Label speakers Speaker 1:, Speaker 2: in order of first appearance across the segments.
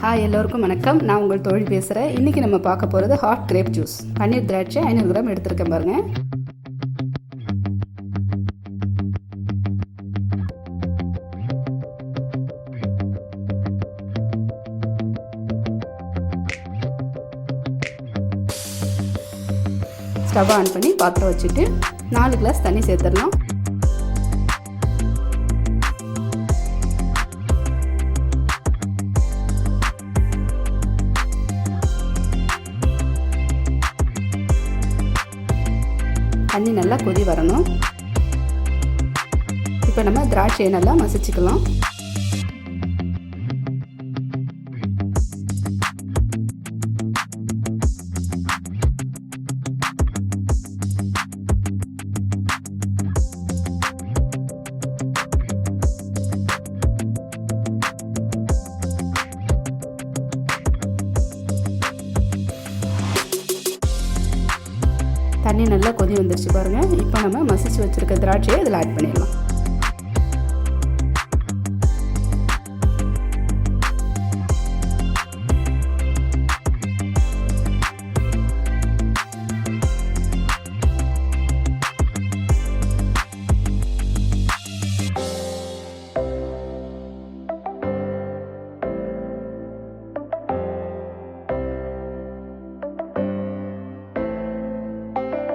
Speaker 1: Hi எல்லோருக்கும் வணக்கம். நான் உங்கள் தோழி பேசுகிறேன். இன்றைக்கி நம்ம பார்க்க போகிறது ஹாட் கிரேப் ஜூஸ். பன்னீர் திராட்சை 500 கிராம் எடுத்துருக்கேன் பாருங்கள். ஸ்டவ் ஆன் பண்ணி பாத்திரம் வச்சுட்டு 4 கிளாஸ் தண்ணி சேர்த்துடலாம். தண்ணி நல்லா கொதி வரணும். இப்போ நம்ம திராட்சையை நல்லா மசிச்சுக்கலாம். தண்ணி நல்லா கொதி வந்துருச்சு பாருங்கள். இப்போ நம்ம மசிச்சு வச்சுருக்க திராட்சையை இதில் ஆட் பண்ணிடலாம்.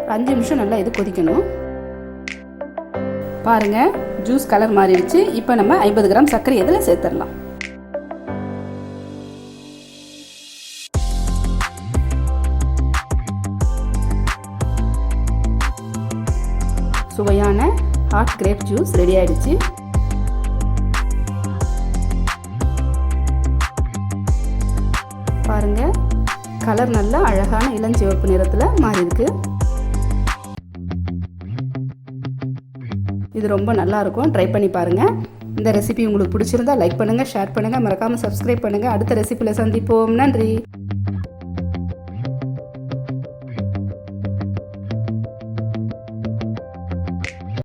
Speaker 1: ஒரு 5 நிமிஷம் நல்லா இது கொதிக்கணும். பாருங்கள், ஜூஸ் கலர் மாறிடுச்சு. இப்போ நம்ம 50 கிராம் சர்க்கரை இதில் சேர்த்துடலாம். சுவையான ஹாட் கிரேப் ஜூஸ் ரெடி ஆயிடுச்சு. பாருங்கள், கலர் நல்லா அழகான இளஞ்சிவப்பு நிறத்தில் மாறி இருக்கு. இது ரொம்ப நல்லா இருக்கும். ட்ரை பண்ணி பாருங்கள். இந்த ரெசிபி உங்களுக்கு பிடிச்சிருந்தா லைக் பண்ணுங்கள், ஷேர் பண்ணுங்கள், மறக்காமல் சப்ஸ்கிரைப் பண்ணுங்கள். அடுத்த ரெசிபியில் சந்திப்போம். நன்றி.